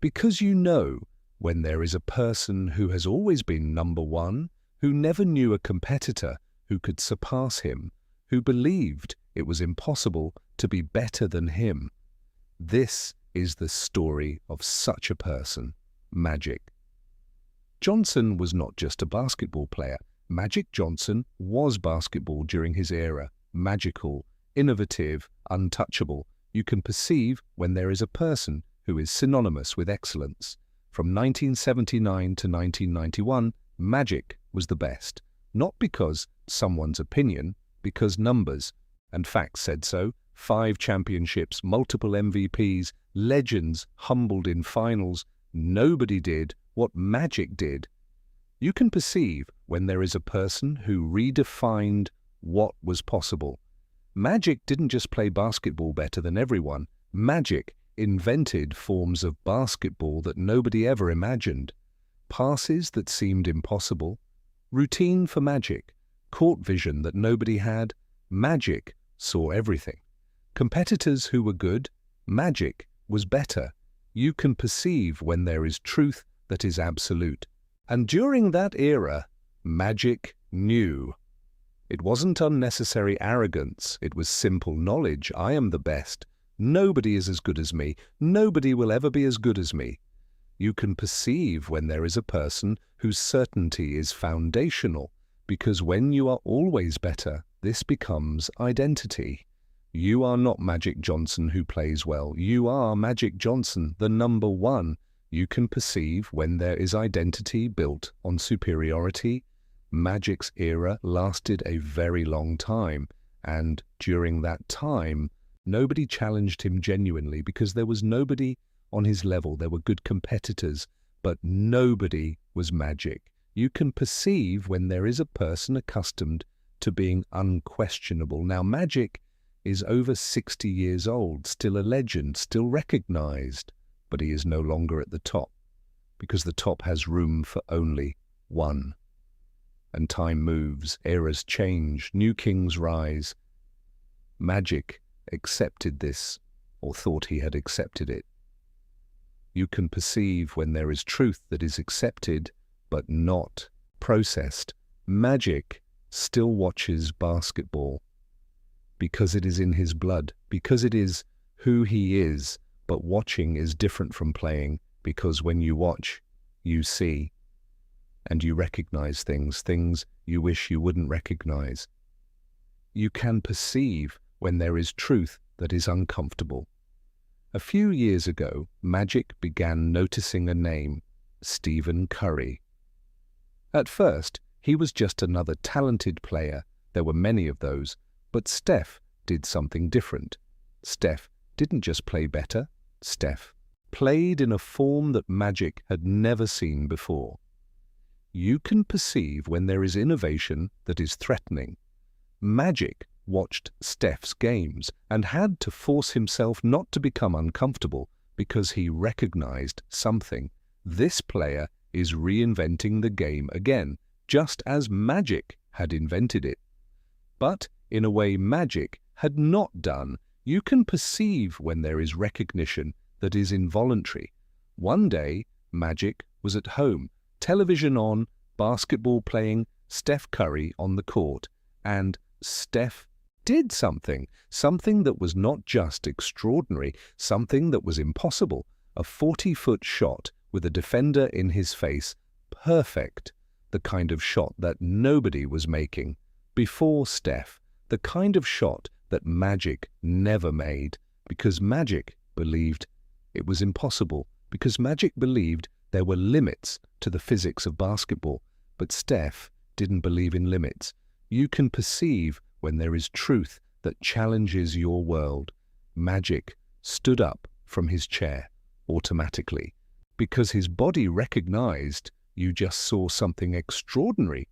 Because you know when there is a person who has always been number one, who never knew a competitor who could surpass him, who believed it was impossible to be better than him. This is the story of such a person, Magic. Johnson was not just a basketball player. Magic Johnson was basketball during his era, magical, innovative, untouchable. You can perceive when there is a person who is synonymous with excellence. From 1979 to 1991, Magic was the best, not because someone's opinion, because numbers and facts said so. 5 championships, multiple MVPs, legends humbled in finals. Nobody did what Magic did. You can perceive when there is a person who redefined what was possible. Magic didn't just play basketball better than everyone. Magic invented forms of basketball that nobody ever imagined. Passes that seemed impossible. Routine for Magic. Court vision that nobody had. Magic saw everything. Competitors who were good. Magic was better. You can perceive when there is truth that is absolute. And during that era, Magic knew. It wasn't unnecessary arrogance. It was simple knowledge. I am the best. Nobody is as good as me. Nobody will ever be as good as me. You can perceive when there is a person whose certainty is foundational, because when you are always better, this becomes identity. You are not Magic Johnson who plays well. You are Magic Johnson, the number one. You can perceive when there is identity built on superiority. Magic's era lasted a very long time, and during that time, nobody challenged him genuinely because there was nobody on his level. There were good competitors, but nobody was Magic. You can perceive when there is a person accustomed to being unquestionable. Now, Magic is over 60 years old, still a legend, still recognized, but he is no longer at the top because the top has room for only one. And time moves, eras change, new kings rise. Magic accepted this, or thought he had accepted it. You can perceive when there is truth that is accepted, but not processed. Magic still watches basketball because it is in his blood, because it is who he is, but watching is different from playing, because when you watch, you see, and you recognize things you wish you wouldn't recognize. You can perceive when there is truth that is uncomfortable. A few years ago, Magic began noticing a name, Stephen Curry. At first, he was just another talented player. There were many of those, but Steph did something different. Steph didn't just play better. Steph played in a form that Magic had never seen before. You can perceive when there is innovation that is threatening. Magic watched Steph's games and had to force himself not to become uncomfortable because he recognized something. This player is reinventing the game again, just as Magic had invented it. But in a way Magic had not done. You can perceive when there is recognition that is involuntary. One day, Magic was at home, television on, basketball playing, Steph Curry on the court, and Steph did something that was not just extraordinary, something that was impossible. A 40-foot shot with a defender in his face, perfect, the kind of shot that nobody was making before Steph, the kind of shot that Magic never made, because Magic believed it was impossible, because Magic believed there were limits to the physics of basketball, but Steph didn't believe in limits. You can perceive when there is truth that challenges your world. Magic stood up from his chair automatically because his body recognized you just saw something extraordinary,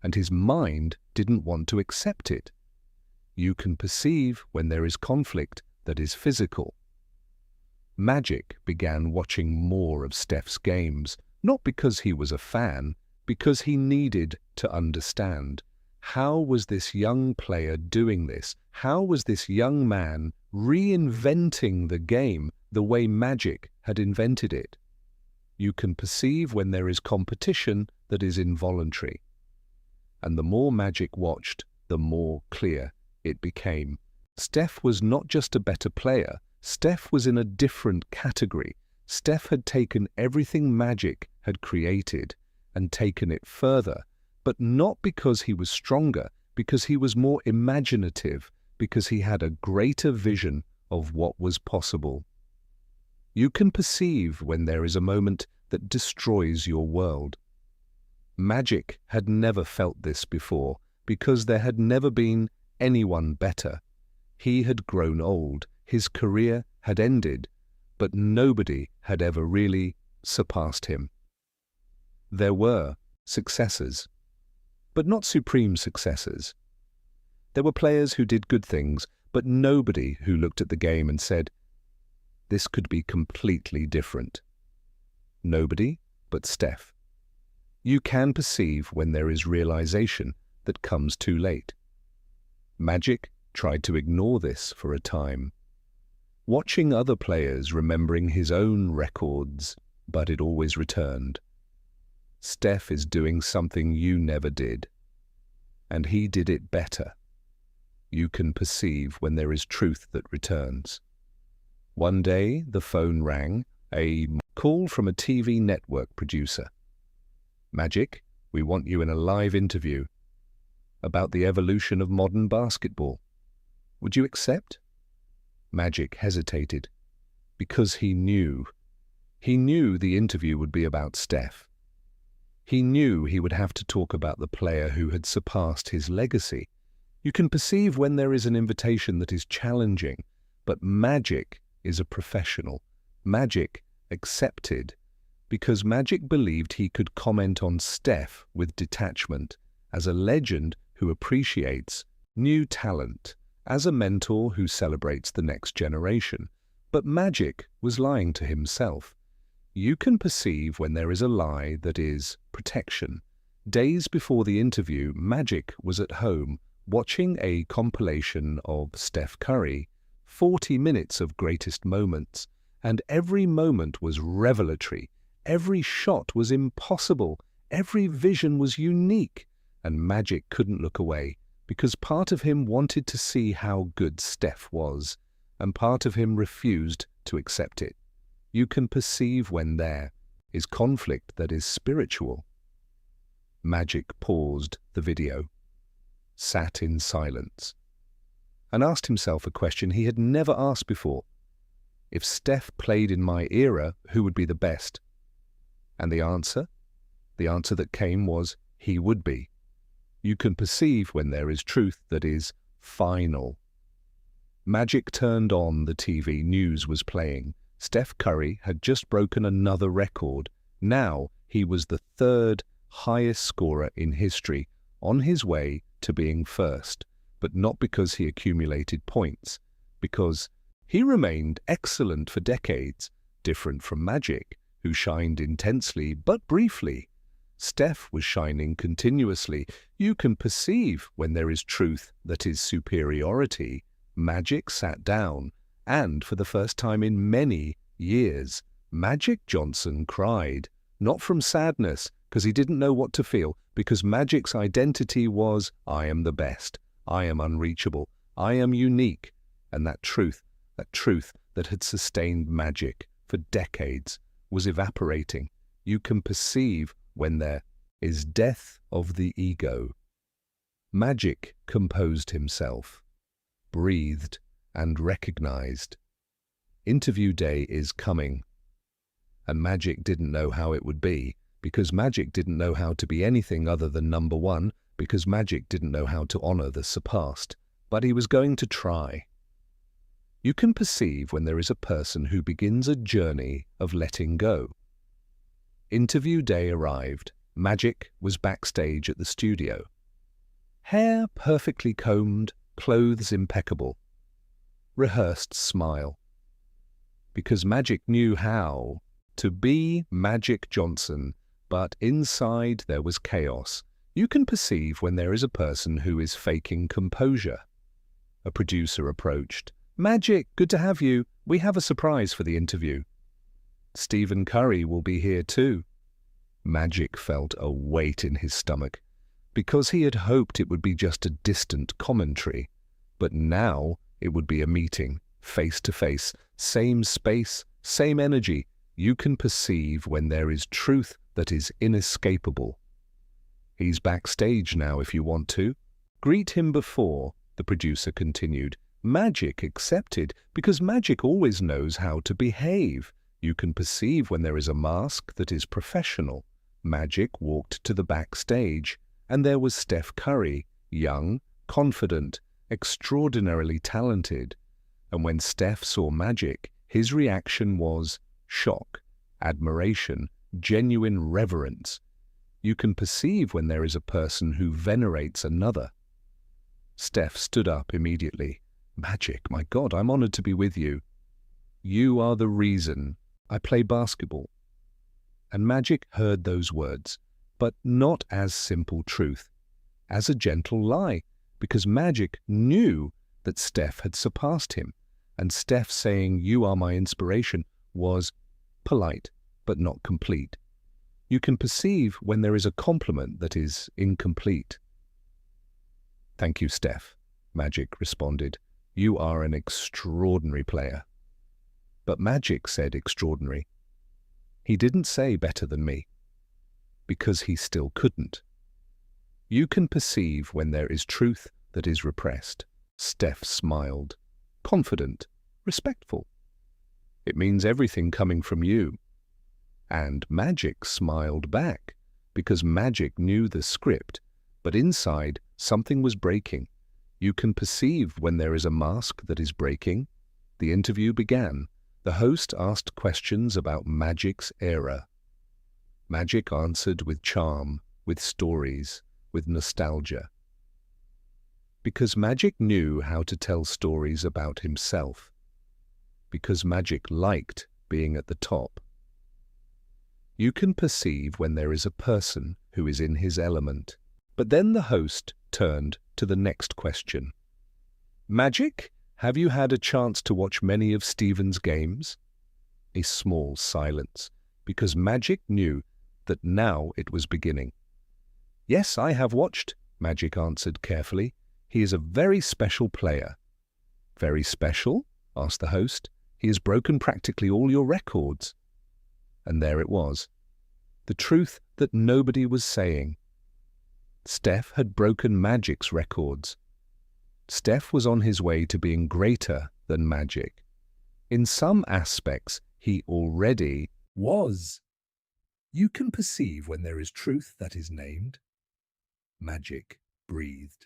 and his mind didn't want to accept it. You can perceive when there is conflict that is physical. Magic began watching more of Steph's games, not because he was a fan, because he needed to understand. How was this young player doing this? How was this young man reinventing the game the way Magic had invented it? You can perceive when there is competition that is involuntary. And the more Magic watched, the more clear it became. Steph was not just a better player. Steph was in a different category. Steph had taken everything Magic had created and taken it further, but not because he was stronger, because he was more imaginative, because he had a greater vision of what was possible. You can perceive when there is a moment that destroys your world. Magic had never felt this before because there had never been anyone better. He had grown old, his career had ended, but nobody had ever really surpassed him. There were successors, but not supreme successors. There were players who did good things, but nobody who looked at the game and said, "This could be completely different." Nobody but Steph. You can perceive when there is realization that comes too late. Magic tried to ignore this for a time, watching other players, remembering his own records, but it always returned. Steph is doing something you never did, and he did it better. You can perceive when there is truth that returns. One day, the phone rang, a call from a TV network producer. "Magic, we want you in a live interview about the evolution of modern basketball. Would you accept?" Magic hesitated because he knew the interview would be about Steph. He knew he would have to talk about the player who had surpassed his legacy. You can perceive when there is an invitation that is challenging, but Magic is a professional. Magic accepted because Magic believed he could comment on Steph with detachment, as a legend who appreciates new talent, as a mentor who celebrates the next generation. But Magic was lying to himself. You can perceive when there is a lie that is protection. Days before the interview, Magic was at home watching a compilation of Steph Curry, 40 minutes of greatest moments, and every moment was revelatory. Every shot was impossible. Every vision was unique, and Magic couldn't look away because part of him wanted to see how good Steph was, and part of him refused to accept it. You can perceive when there is conflict that is spiritual. Magic paused the video, sat in silence, and asked himself a question he had never asked before. If Steph played in my era, who would be the best? And the answer that came was, he would be. You can perceive when there is truth that is final. Magic turned on the TV, news was playing. Steph Curry had just broken another record. Now he was the third highest scorer in history, on his way to being first, but not because he accumulated points, because he remained excellent for decades, different from Magic, who shined intensely but briefly. Steph was shining continuously. You can perceive when there is truth that is superiority. Magic sat down, and for the first time in many years, Magic Johnson cried, not from sadness, because he didn't know what to feel, because Magic's identity was, I am the best, I am unreachable, I am unique, and that truth that had sustained Magic for decades was evaporating. You can perceive when there is death of the ego. Magic composed himself, breathed, and recognized. Interview day is coming. And Magic didn't know how it would be, because Magic didn't know how to be anything other than number one, because Magic didn't know how to honor the surpassed. But he was going to try. You can perceive when there is a person who begins a journey of letting go. Interview day arrived. Magic was backstage at the studio. Hair perfectly combed, clothes impeccable. Rehearsed smile. Because Magic knew how to be Magic Johnson, but inside there was chaos. You can perceive when there is a person who is faking composure. A producer approached. Magic, good to have you. We have a surprise for the interview. Stephen Curry will be here too. Magic felt a weight in his stomach, because he had hoped it would be just a distant commentary. But now it would be a meeting, face to face, same space, same energy. You can perceive when there is truth that is inescapable. He's backstage now if you want to. Greet him before, the producer continued. Magic accepted, because magic always knows how to behave. You can perceive when there is a mask that is professional. Magic walked to the backstage, and there was Steph Curry, young, confident, extraordinarily talented. And when Steph saw Magic, his reaction was shock, admiration, genuine reverence. You can perceive when there is a person who venerates another. Steph stood up immediately. Magic, my God, I'm honored to be with you. You are the reason I play basketball. And Magic heard those words, but not as simple truth, as a gentle lie, because Magic knew that Steph had surpassed him, and Steph saying, "You are my inspiration," was polite, but not complete. You can perceive when there is a compliment that is incomplete. Thank you, Steph, Magic responded. You are an extraordinary player. But Magic said extraordinary. He didn't say better than me, because he still couldn't. You can perceive when there is truth that is repressed. Steph smiled, confident, respectful. It means everything coming from you. And Magic smiled back, because Magic knew the script, but inside something was breaking. You can perceive when there is a mask that is breaking. The interview began. The host asked questions about Magic's era. Magic answered with charm, with stories, with nostalgia. Because Magic knew how to tell stories about himself. Because Magic liked being at the top. You can perceive when there is a person who is in his element. But then the host turned to the next question. Magic, have you had a chance to watch many of Stephen's games? A small silence, because Magic knew that now it was beginning. Yes, I have watched, Magic answered carefully. He is a very special player. Very special? Asked the host. He has broken practically all your records. And there it was. The truth that nobody was saying. Steph had broken Magic's records. Steph was on his way to being greater than Magic. In some aspects, he already was. You can perceive when there is truth that is named. Magic breathed.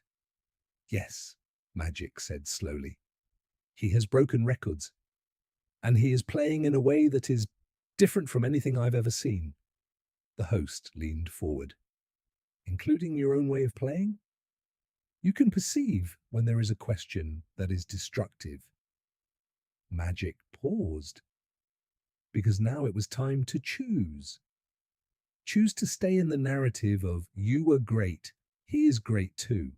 Yes, Magic said slowly. He has broken records, and he is playing in a way that is different from anything I've ever seen. The host leaned forward. Including your own way of playing? You can perceive when there is a question that is destructive. Magic paused, because now it was time to choose. Choose to stay in the narrative of you were great, he is great too.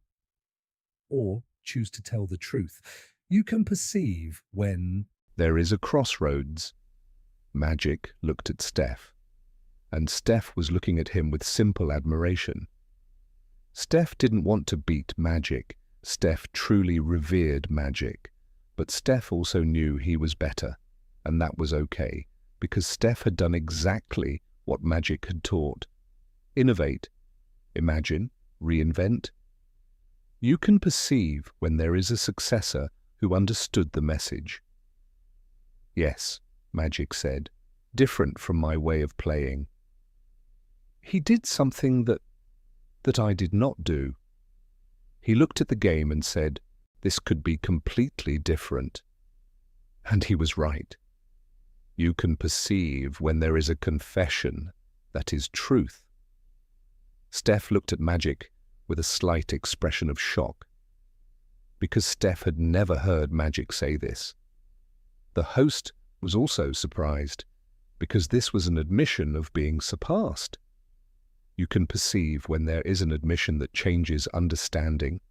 Or choose to tell the truth. You can perceive when there is a crossroads. Magic looked at Steph, and Steph was looking at him with simple admiration. Steph didn't want to beat Magic. Steph truly revered Magic. But Steph also knew he was better, and that was okay, because Steph had done exactly what Magic had taught. Innovate, imagine, reinvent. You can perceive when there is a successor who understood the message. Yes, Magic said, different from my way of playing. He did something that I did not do. He looked at the game and said, this could be completely different. And he was right. You can perceive when there is a confession that is truth. Steph looked at Magic with a slight expression of shock, because Steph had never heard Magic say this. The host was also surprised, because this was an admission of being surpassed. You can perceive when there is an admission that changes understanding.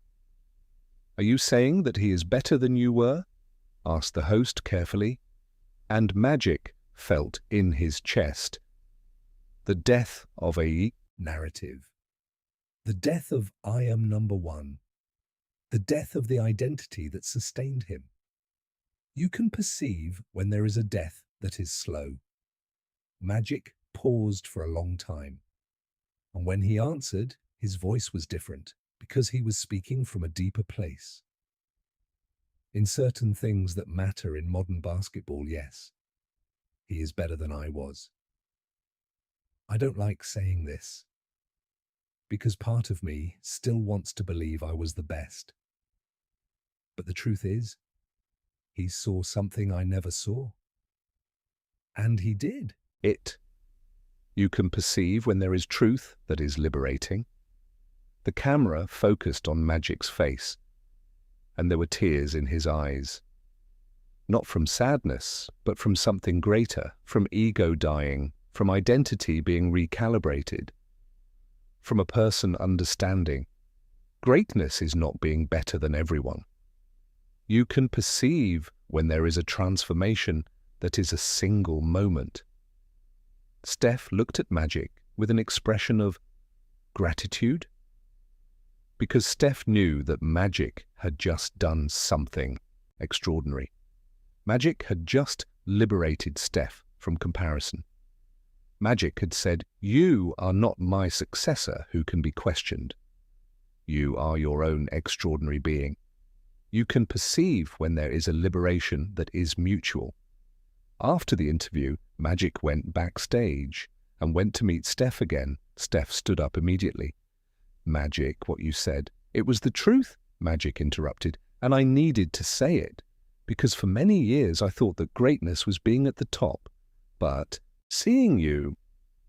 Are you saying that he is better than you were? Asked the host carefully. And Magic felt in his chest. The death of a narrative. The death of I am number one. The death of the identity that sustained him. You can perceive when there is a death that is slow. Magic paused for a long time, and when he answered, his voice was different because he was speaking from a deeper place. In certain things that matter in modern basketball, yes, he is better than I was. I don't like saying this, because part of me still wants to believe I was the best. But the truth is, he saw something I never saw. And he did. You can perceive when there is truth that is liberating. The camera focused on Magic's face, and there were tears in his eyes. Not from sadness, but from something greater, from ego dying, from identity being recalibrated, from a person understanding. Greatness is not being better than everyone. You can perceive when there is a transformation that is a single moment. Steph looked at Magic with an expression of gratitude, because Steph knew that Magic had just done something extraordinary. Magic had just liberated Steph from comparison. Magic had said, "You are not my successor who can be questioned. You are your own extraordinary being." You can perceive when there is a liberation that is mutual. After the interview, Magic went backstage and went to meet Steph again. Steph stood up immediately. "Magic, what you said, it was the truth," Magic interrupted, "and I needed to say it, because for many years I thought that greatness was being at the top. But seeing you,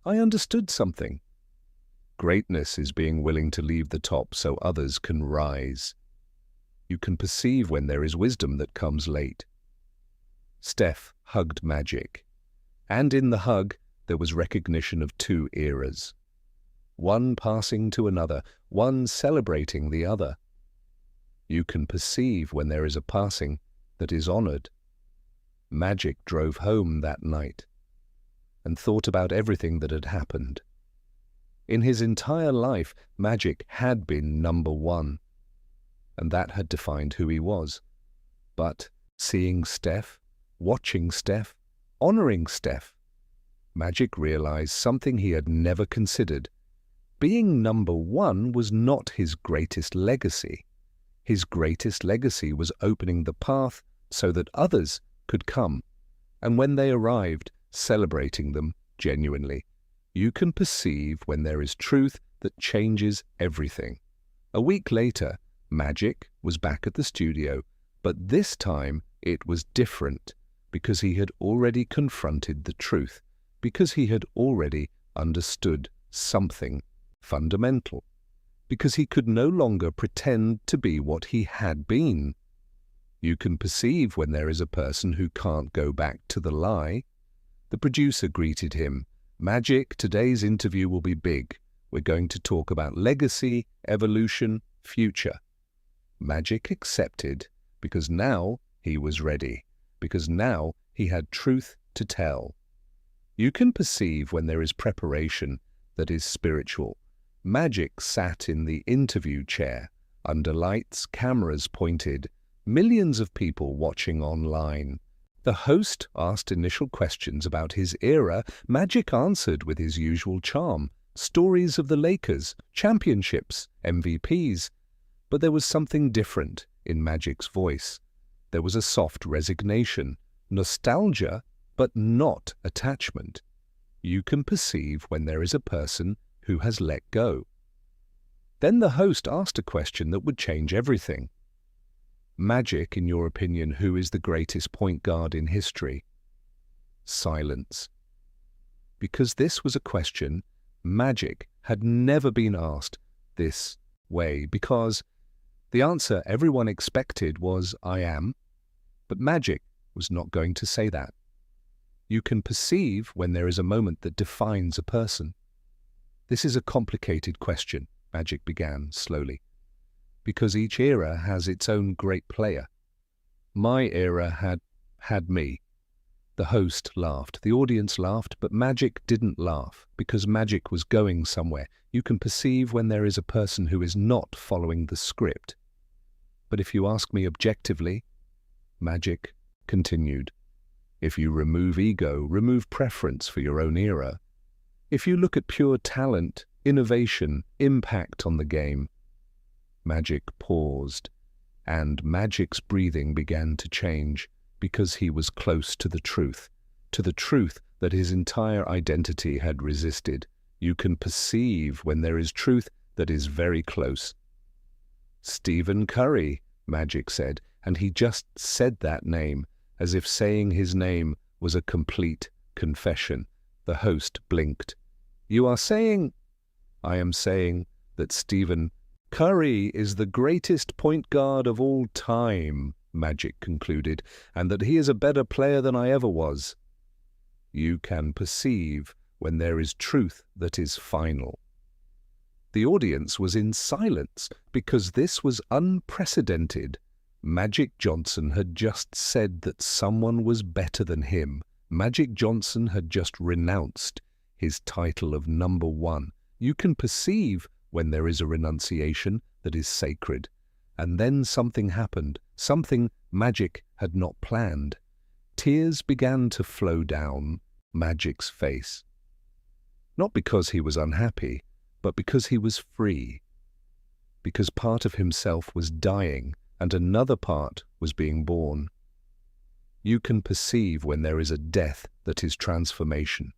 I understood something. Greatness is being willing to leave the top so others can rise. You can perceive when there is wisdom that comes late." Steph hugged Magic, and in the hug there was recognition of two eras. One passing to another, one celebrating the other. You can perceive when there is a passing that is honored. Magic drove home that night and thought about everything that had happened. In his entire life, Magic had been number one, and that had defined who he was. But seeing Steph, watching Steph, honoring Steph, Magic realized something he had never considered. Being number one was not his greatest legacy. His greatest legacy was opening the path so that others could come, and when they arrived, celebrating them genuinely. You can perceive when there is truth that changes everything. A week later, Magic was back at the studio, but this time it was different because he had already confronted the truth, because he had already understood something fundamental, because he could no longer pretend to be what he had been. You can perceive when there is a person who can't go back to the lie. The producer greeted him. "Magic, today's interview will be big. We're going to talk about legacy, evolution, future." Magic accepted because now he was ready, because now he had truth to tell. You can perceive when there is preparation that is spiritual. Magic sat in the interview chair, under lights, cameras pointed, millions of people watching online. The host asked initial questions about his era. Magic answered with his usual charm, stories of the Lakers, championships, MVPs. But there was something different in Magic's voice. There was a soft resignation, nostalgia, but not attachment. You can perceive when there is a person who has let go. Then the host asked a question that would change everything. "Magic, in your opinion, who is the greatest point guard in history?" Silence. Because this was a question Magic had never been asked this way, because the answer everyone expected was "I am," but Magic was not going to say that. You can perceive when there is a moment that defines a person. "This is a complicated question," Magic began slowly, "because each era has its own great player. My era had me. The host laughed, the audience laughed, but Magic didn't laugh, because Magic was going somewhere. You can perceive when there is a person who is not following the script. But if you ask me objectively, Magic continued, if you remove ego, remove preference for your own era, if you look at pure talent, innovation, impact on the game. Magic paused, and Magic's breathing began to change, because he was close to the truth that his entire identity had resisted. You can perceive when there is truth that is very close. Stephen Curry, Magic said, and he just said that name, as if saying his name was a complete confession. The host blinked. You are saying? I am saying that Stephen Curry is the greatest point guard of all time, Magic concluded, and that he is a better player than I ever was. You can perceive when there is truth that is final. The audience was in silence because this was unprecedented. Magic Johnson had just said that someone was better than him. Magic Johnson had just renounced his title of number one. You can perceive when there is a renunciation that is sacred. And then something happened, something Magic had not planned. Tears began to flow down Magic's face. Not because he was unhappy, but because he was free. Because part of himself was dying and another part was being born. You can perceive when there is a death that is transformation.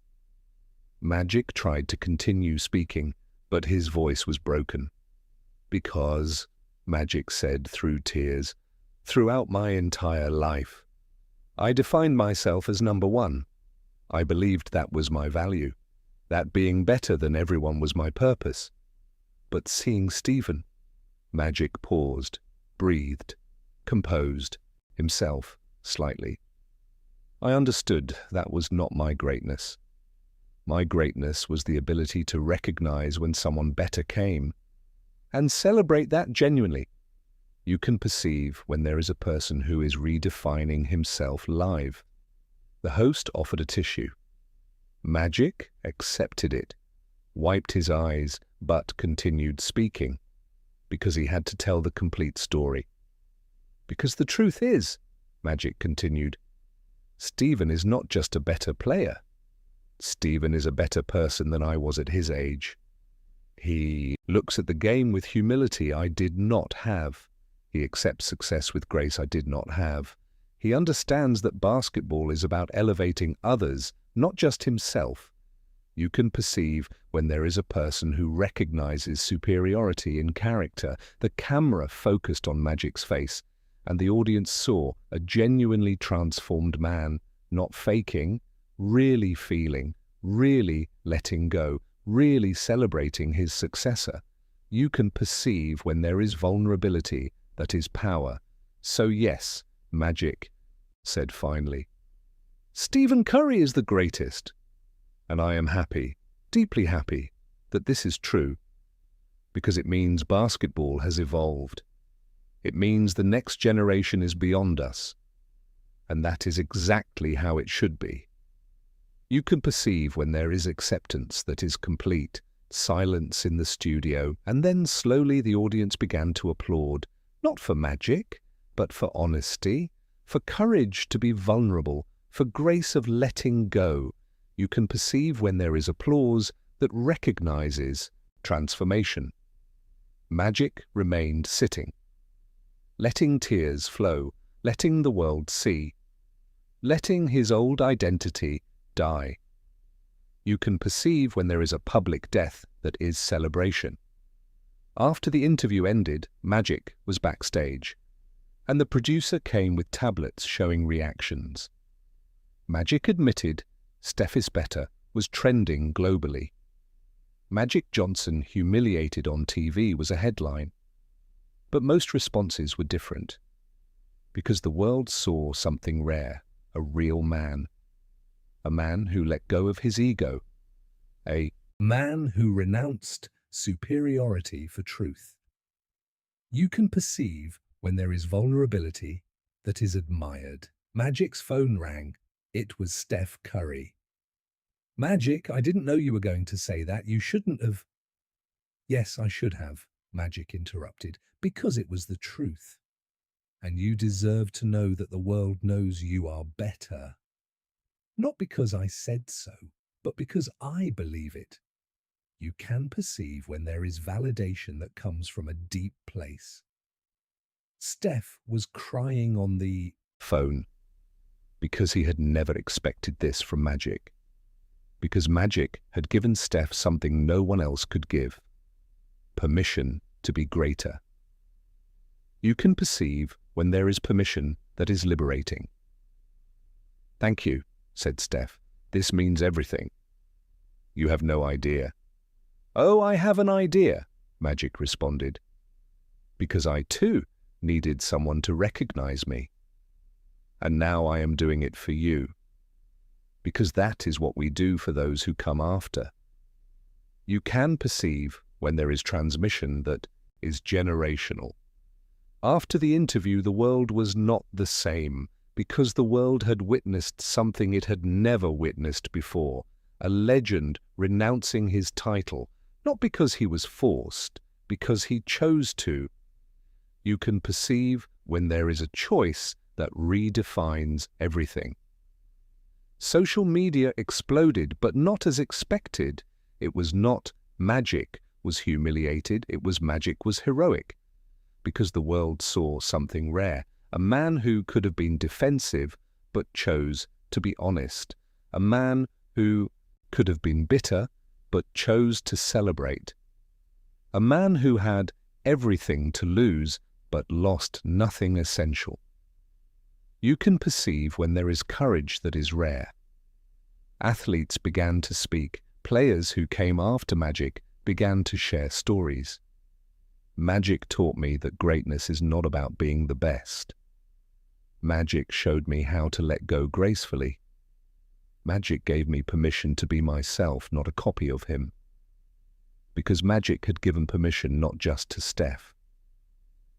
Magic tried to continue speaking, but his voice was broken. Because, Magic said through tears, throughout my entire life, I defined myself as number one. I believed that was my value, that being better than everyone was my purpose. But seeing Stephen, Magic paused, breathed, composed himself slightly. I understood that was not my greatness. My greatness was the ability to recognize when someone better came and celebrate that genuinely. You can perceive when there is a person who is redefining himself live. The host offered a tissue. Magic accepted it, wiped his eyes, but continued speaking, because he had to tell the complete story. Because the truth is, Magic continued, Stephen is not just a better player. Stephen is a better person than I was at his age. He looks at the game with humility I did not have. He accepts success with grace I did not have. He understands that basketball is about elevating others, not just himself. You can perceive when there is a person who recognizes superiority in character. The camera focused on Magic's face, and the audience saw a genuinely transformed man, not faking, really feeling, really letting go, really celebrating his successor. You can perceive when there is vulnerability that is power. So yes, Magic said finally, Stephen Curry is the greatest. And I am happy, deeply happy, that this is true, because it means basketball has evolved. It means the next generation is beyond us, and that is exactly how it should be. You can perceive when there is acceptance that is complete, silence in the studio, and then slowly the audience began to applaud, not for Magic, but for honesty, for courage to be vulnerable, for grace of letting go. You can perceive when there is applause that recognizes transformation. Magic remained sitting, letting tears flow, letting the world see, letting his old identity die. You can perceive when there is a public death that is celebration. After the interview ended, Magic was backstage, and the producer came with tablets showing reactions. Magic admitted Steph is better was trending globally. Magic Johnson humiliated on TV was a headline. But most responses were different, because the world saw something rare, a real man. A man who let go of his ego. A man who renounced superiority for truth. You can perceive when there is vulnerability that is admired. Magic's phone rang. It was Steph Curry. Magic, I didn't know you were going to say that. You shouldn't have. Yes, I should have, Magic interrupted, because it was the truth. And you deserve to know that the world knows you are better. Not because I said so, but because I believe it. You can perceive when there is validation that comes from a deep place. Steph was crying on the phone because he had never expected this from Magic. Because Magic had given Steph something no one else could give: permission to be greater. You can perceive when there is permission that is liberating. Thank you, said Steph. This means everything. You have no idea. Oh, I have an idea, Magic responded. Because I too needed someone to recognize me. And now I am doing it for you. Because that is what we do for those who come after. You can perceive when there is transmission that is generational. After the interview, the world was not the same, because the world had witnessed something it had never witnessed before, a legend renouncing his title, not because he was forced, because he chose to. You can perceive when there is a choice that redefines everything. Social media exploded, but not as expected. It was not Magic was humiliated, it was Magic was heroic. Because the world saw something rare, a man who could have been defensive but chose to be honest, a man who could have been bitter but chose to celebrate, a man who had everything to lose but lost nothing essential. You can perceive when there is courage that is rare. Athletes began to speak. Players who came after Magic began to share stories. Magic taught me that greatness is not about being the best. Magic showed me how to let go gracefully. Magic gave me permission to be myself, not a copy of him. Because Magic had given permission not just to Steph.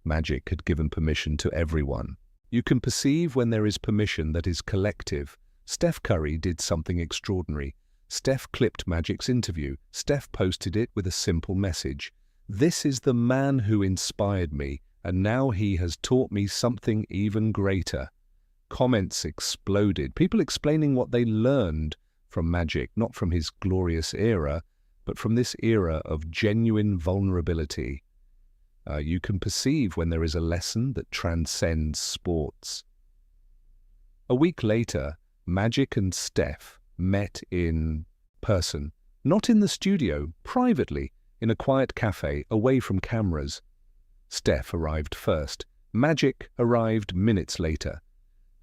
Magic had given permission to everyone. You can perceive when there is permission that is collective. Steph Curry did something extraordinary. Steph clipped Magic's interview. Steph posted it with a simple message. This is the man who inspired me, and now he has taught me something even greater. Comments exploded, people explaining what they learned from Magic, not from his glorious era, but from this era of genuine vulnerability. You can perceive when there is a lesson that transcends sports. A week later, Magic and Steph met in person, not in the studio, privately, in a quiet cafe away from cameras. Steph arrived first. Magic arrived minutes later.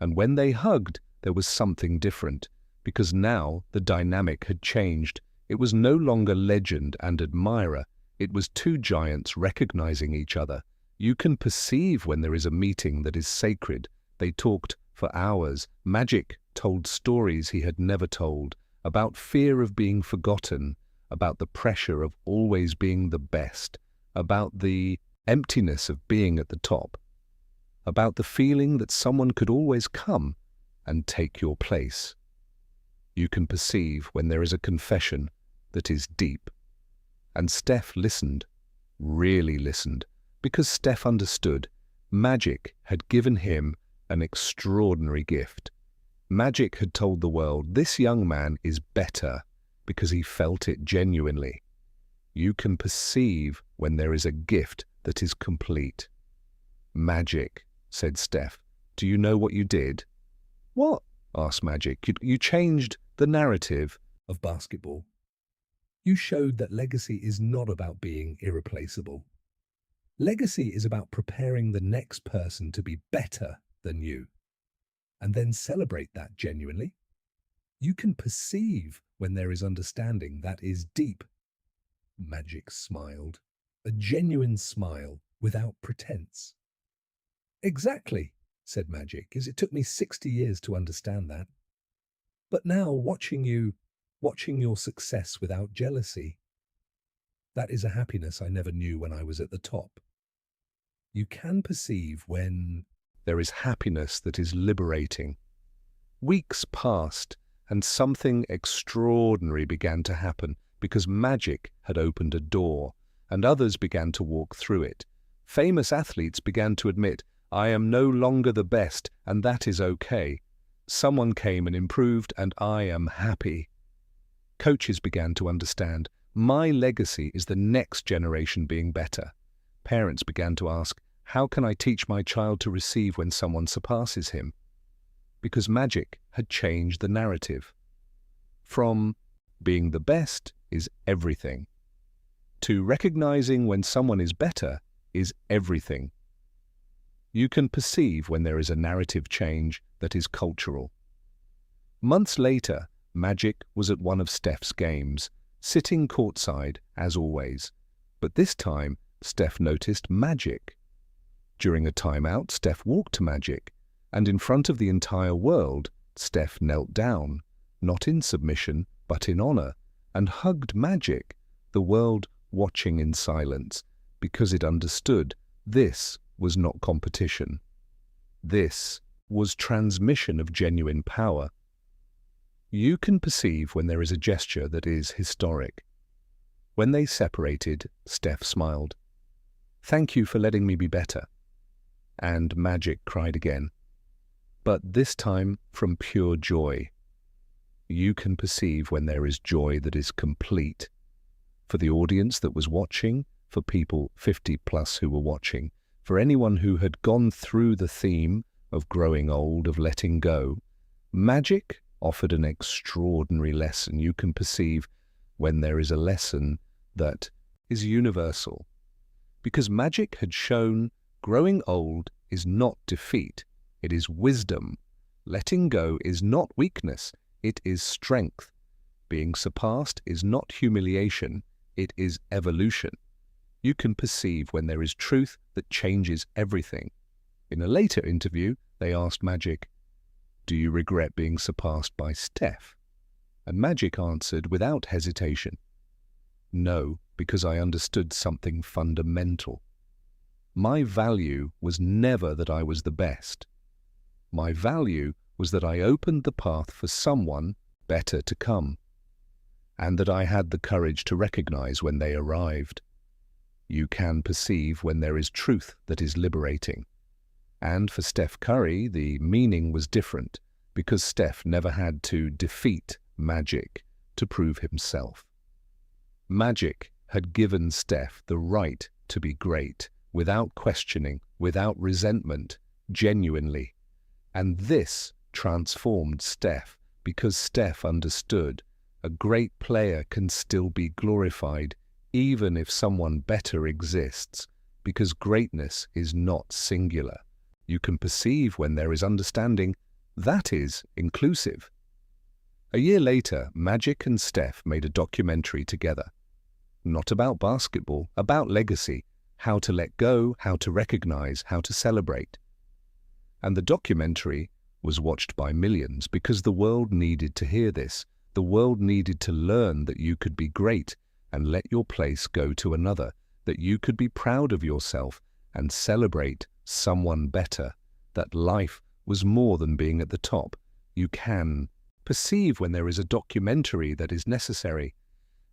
And when they hugged, there was something different, because now the dynamic had changed. It was no longer legend and admirer. It was two giants recognizing each other. You can perceive when there is a meeting that is sacred. They talked for hours. Magic told stories he had never told, about fear of being forgotten, about the pressure of always being the best, about the emptiness of being at the top, about the feeling that someone could always come and take your place. You can perceive when there is a confession that is deep. And Steph listened, really listened, because Steph understood. Magic had given him an extraordinary gift. Magic had told the world, this young man is better, because he felt it genuinely. You can perceive when there is a gift that is complete. Magic, said Steph. Do you know what you did? What? Asked Magic. You changed the narrative of basketball. You showed that legacy is not about being irreplaceable. Legacy is about preparing the next person to be better than you, and then celebrate that genuinely. You can perceive when there is understanding that is deep. Magic smiled, a genuine smile without pretense. Exactly, said Magic, as it took me 60 years to understand that. But now watching your success without jealousy, that is a happiness I never knew when I was at the top. You can perceive when there is happiness that is liberating. Weeks passed, and something extraordinary began to happen because magic had opened a door, and others began to walk through it. Famous athletes began to admit, "I am no longer the best, and that is okay. Someone came and improved, and I am happy." Coaches began to understand, "My legacy is the next generation being better." Parents began to ask, "How can I teach my child to receive when someone surpasses him?" Because magic had changed the narrative. From being the best is everything to recognizing when someone is better is everything. You can perceive when there is a narrative change that is cultural. Months later, Magic was at one of Steph's games, sitting courtside as always. But this time, Steph noticed Magic. During a timeout, Steph walked to Magic, and in front of the entire world, Steph knelt down, not in submission, but in honor, and hugged Magic, the world watching in silence, because it understood this was not competition. This was transmission of genuine power. You can perceive when there is a gesture that is historic. When they separated, Steph smiled. "Thank you for letting me be better." And Magic cried again, but this time from pure joy. You can perceive when there is joy that is complete. For the audience that was watching, for people 50 plus who were watching, for anyone who had gone through the theme of growing old, of letting go, Magic offered an extraordinary lesson. You can perceive when there is a lesson that is universal. Because Magic had shown growing old is not defeat, it is wisdom. Letting go is not weakness, it is strength. Being surpassed is not humiliation, it is evolution. You can perceive when there is truth that changes everything. In a later interview, they asked Magic, "Do you regret being surpassed by Steph?" And Magic answered without hesitation, "No, because I understood something fundamental. My value was never that I was the best. My value was that I opened the path for someone better to come, and that I had the courage to recognize when they arrived." You can perceive when there is truth that is liberating. And for Steph Curry, the meaning was different, because Steph never had to defeat Magic to prove himself. Magic had given Steph the right to be great, without questioning, without resentment, genuinely. And this transformed Steph, because Steph understood a great player can still be glorified even if someone better exists, because greatness is not singular. You can perceive when there is understanding, that is inclusive. A year later, Magic and Steph made a documentary together. Not about basketball, about legacy, how to let go, how to recognize, how to celebrate. And the documentary was watched by millions because the world needed to hear this. The world needed to learn that you could be great and let your place go to another, that you could be proud of yourself and celebrate someone better, that life was more than being at the top. You can perceive when there is a documentary that is necessary.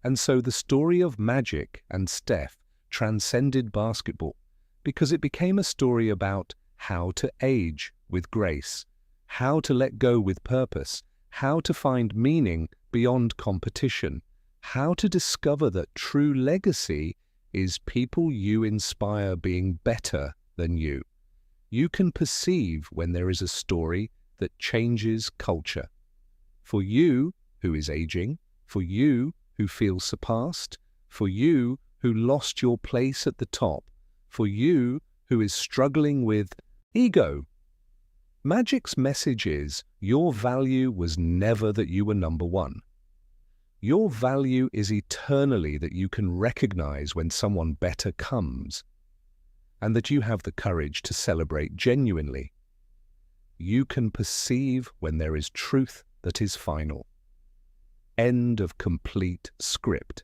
And so the story of Magic and Steph transcended basketball because it became a story about how to age with grace, how to let go with purpose, how to find meaning beyond competition, how to discover that true legacy is people you inspire being better than you. You can perceive when there is a story that changes culture. For you who is aging, for you who feels surpassed, for you who lost your place at the top, for you who is struggling with ego. Magic's message is, your value was never that you were number one. Your value is eternally that you can recognize when someone better comes, and that you have the courage to celebrate genuinely. You can perceive when there is truth that is final. End of complete script.